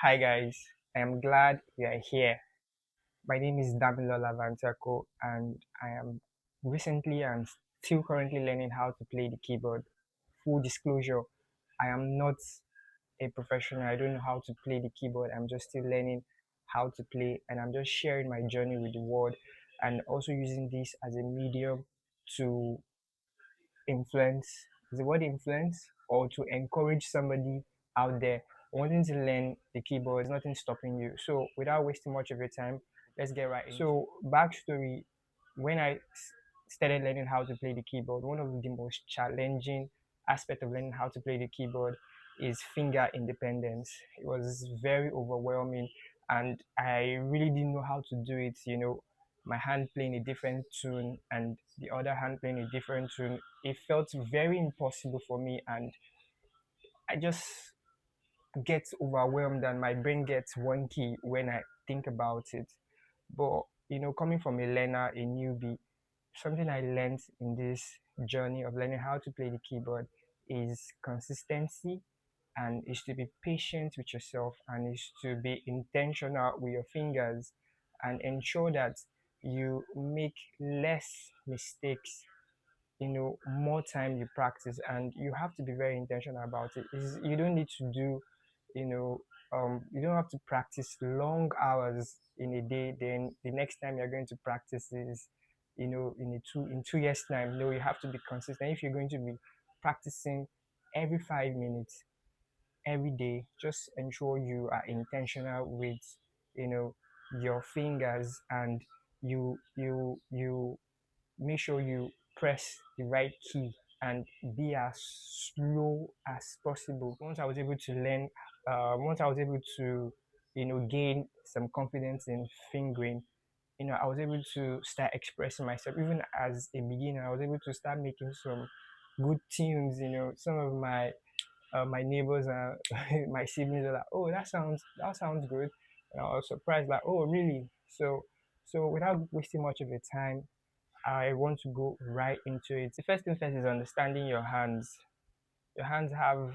Hi guys, I am glad you are here. My name is Damilola Vanteko and I am recently and still currently learning how to play the keyboard. Full disclosure, I am not a professional. I don't know how to play the keyboard. I'm just still learning how to play and I'm just sharing my journey with the world and also using this as a medium to influence, is the word influence, or to encourage somebody out there wanting to learn the keyboard. There's nothing stopping you. So without wasting much of your time, let's get right into it. So backstory, when I started learning how to play the keyboard, one of the most challenging aspect of learning how to play the keyboard is finger independence. It was very overwhelming and I really didn't know how to do it, my hand playing a different tune and the other hand playing a different tune. It felt very impossible for me, and I just get overwhelmed and my brain gets wonky when I think about it. But coming from a learner, a newbie, something I learned in this journey of learning how to play the keyboard is consistency, and is to be patient with yourself, and is to be intentional with your fingers and ensure that you make less mistakes, more time you practice, and you have to be very intentional about it. You don't need to do, you know you don't have to practice long hours in a day, then the next time you're going to practice is, in 2 years time. No, you have to be consistent. If you're going to be practicing every 5 minutes every day, just ensure you are intentional with, you know your fingers, and you make sure you press the right key and be as slow as possible. Once I was able to, gain some confidence in fingering, I was able to start expressing myself. Even as a beginner, I was able to start making some good tunes. Some of my neighbors and my siblings are like, "Oh, that sounds good," and I was surprised, like, "Oh, really?" So without wasting much of your time, I want to go right into it. The first thing first is understanding your hands. Your hands have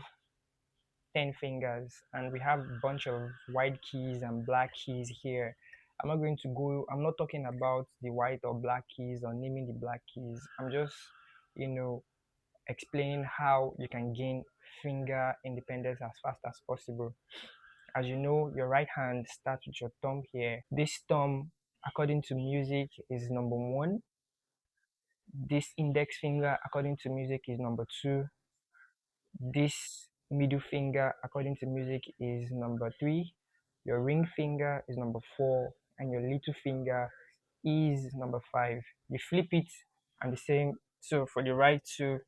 10 fingers, and we have a bunch of white keys and black keys here. I'm not talking about the white or black keys or naming the black keys. I'm just, you know, explaining how you can gain finger independence as fast as possible. As you know, your right hand starts with your thumb here. This thumb, according to music, is number one. This index finger, according to music, is number two. This middle finger, according to music, is number three. Your ring finger is number four, and your little finger is number five. You flip it, and the same. So for the right two,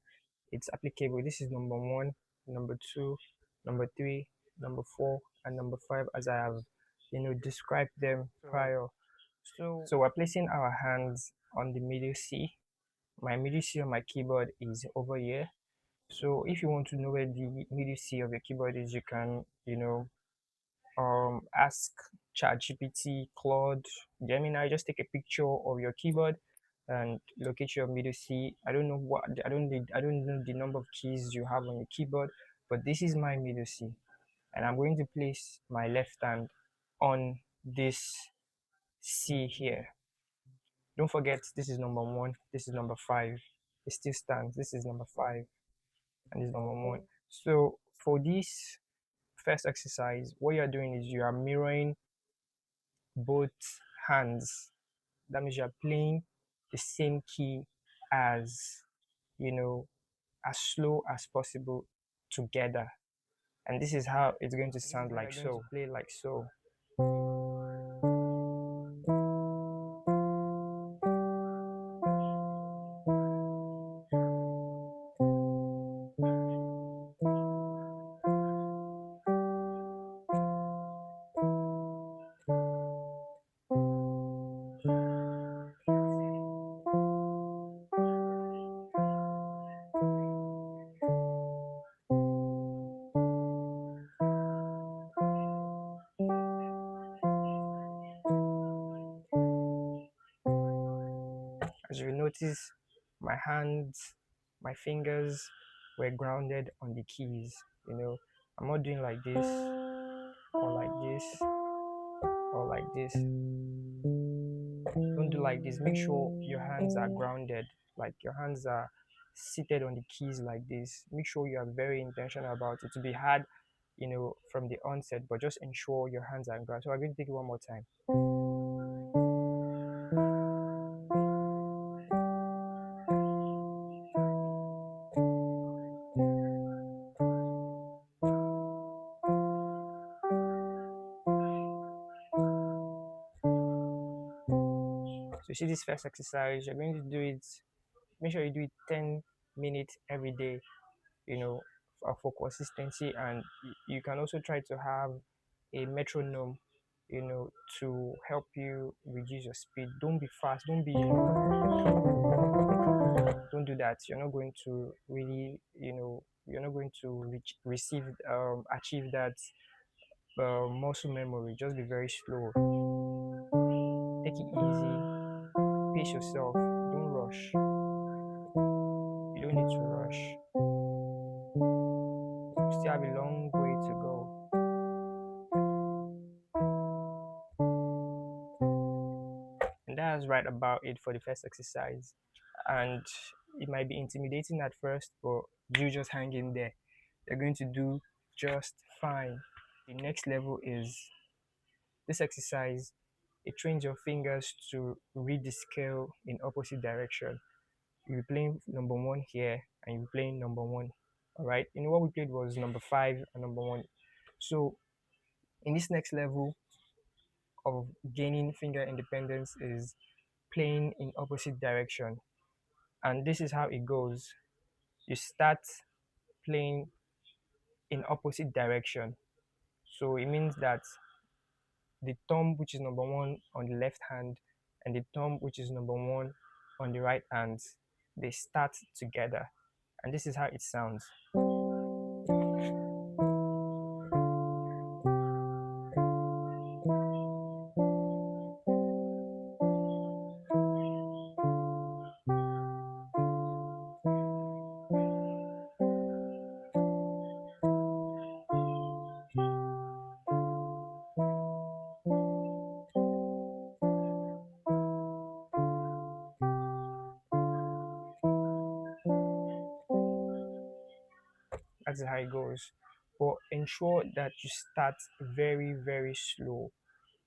it's applicable. This is number one, number two, number three, number four, and number five, as I have, described them prior. So we're placing our hands on the middle C. My middle C on my keyboard is over here. So if you want to know where the middle C of your keyboard is, you can, ask ChatGPT, Claude, Gemini, just take a picture of your keyboard and locate your middle C. I don't know the number of keys you have on your keyboard, but this is my middle C. And I'm going to place my left hand on this C here. Don't forget, this is number one, this is number five. It still stands. This is number five, and this is number one. So for this first exercise, what you're doing is you are mirroring both hands. That means you're playing the same key as, you know, as slow as possible together. And this is how it's going to sound like so. Play like so. As you notice, my hands, my fingers were grounded on the keys. I'm not doing like this or like this or like this. Don't do like this. Make sure your hands are grounded, like your hands are seated on the keys like this. Make sure you are very intentional about it. To be hard, from the onset, but just ensure your hands are grounded. So I'm going to take it one more time. So see this first exercise, you're going to do it. Make sure you do it 10 minutes every day, for consistency, and you can also try to have a metronome, to help you reduce your speed. Don't be fast, don't do that. You're not going to really, you're not going to achieve that muscle memory. Just be very slow, take it easy, pace yourself, don't rush. You don't need to rush. You still have a long way to go. And that's right about it for the first exercise. And it might be intimidating at first, but you just hang in there. You're going to do just fine. The next level is this exercise. It trains your fingers to read the scale in opposite direction. You'll be playing number one here, and you'll be playing number one. All right. What we played was number five and number one. So in this next level of gaining finger independence is playing in opposite direction. And this is how it goes. You start playing in opposite direction. So it means that the thumb, which is number one on the left hand, and the thumb, which is number one on the right hand, they start together. And this is how it sounds. That's how it goes. But ensure that you start very, very slow.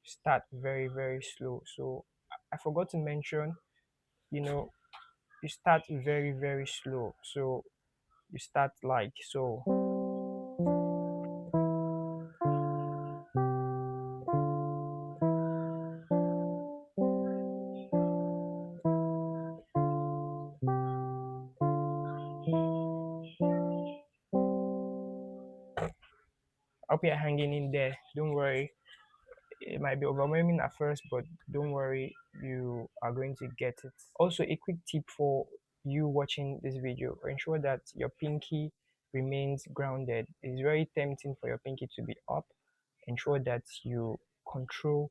Start very, very slow. So I forgot to mention, you know, you start very, very slow. So you start like so. I hope you're hanging in there. Don't worry. It might be overwhelming at first, but don't worry, you are going to get it. Also, a quick tip for you watching this video: ensure that your pinky remains grounded. It's very tempting for your pinky to be up. Ensure that you control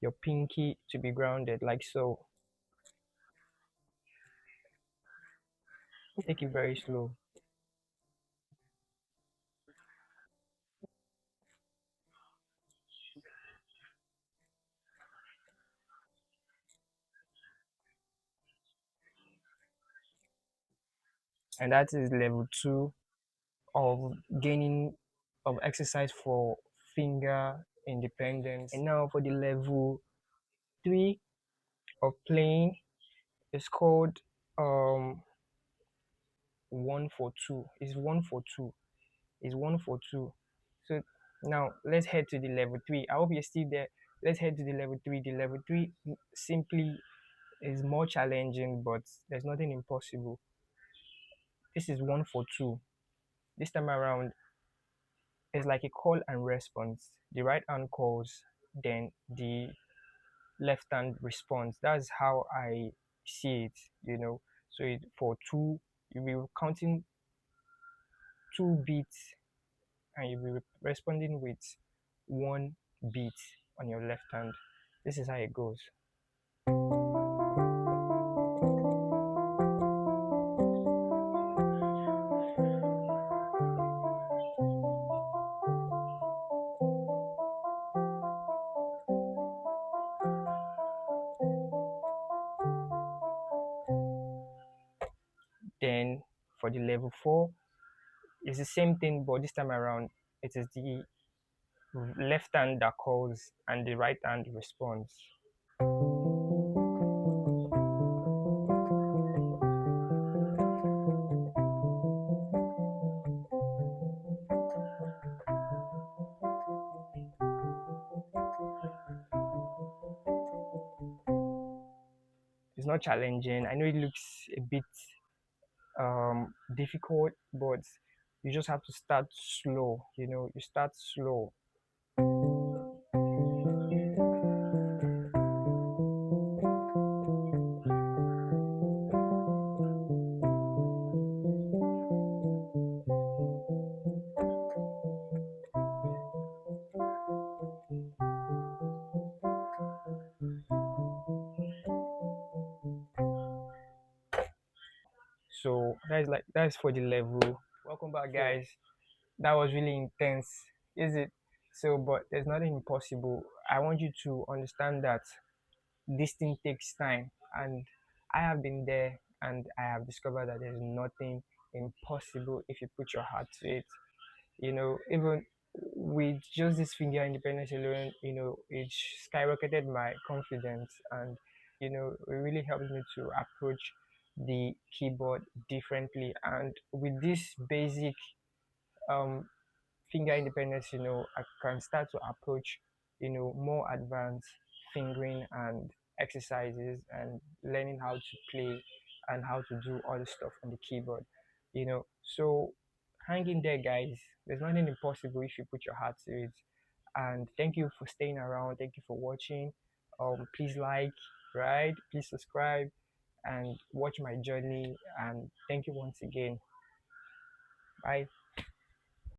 your pinky to be grounded, like so. Take it very slow. And that is level two of gaining of exercise for finger independence. And now for the level three of playing, it's called um 1 for 2. It's 1 for 2. It's 1 for 2. So now let's head to the level three. I hope you're still there. Let's head to the level three. The level three simply is more challenging, but there's nothing impossible. This is 1 for 2. This time around, it's like a call and response. The right hand calls, then the left hand responds. That's how I see it. So for two, you'll be counting 2 beats, and you'll be responding with 1 beat on your left hand. This is how it goes. for the level 4, it's the same thing, but this time around, it is the left hand that calls and the right hand responds. It's not challenging. I know it looks a bit difficult, but you just have to start slow. You start slow. So that's for the level. Welcome back, guys. That was really intense, is it? So, but there's nothing impossible. I want you to understand that this thing takes time, and I have been there, and I have discovered that there's nothing impossible if you put your heart to it. Even with just this finger independence alone, it skyrocketed my confidence, and it really helped me to approach the keyboard differently. And with this basic um finger independence, I can start to approach, more advanced fingering and exercises, and learning how to play and how to do all the stuff on the keyboard. So hang in there, guys. There's nothing impossible if you put your heart to it. And thank you for staying around. Thank you for watching. Please like, right? Please subscribe and watch my journey. And thank you once again. Bye.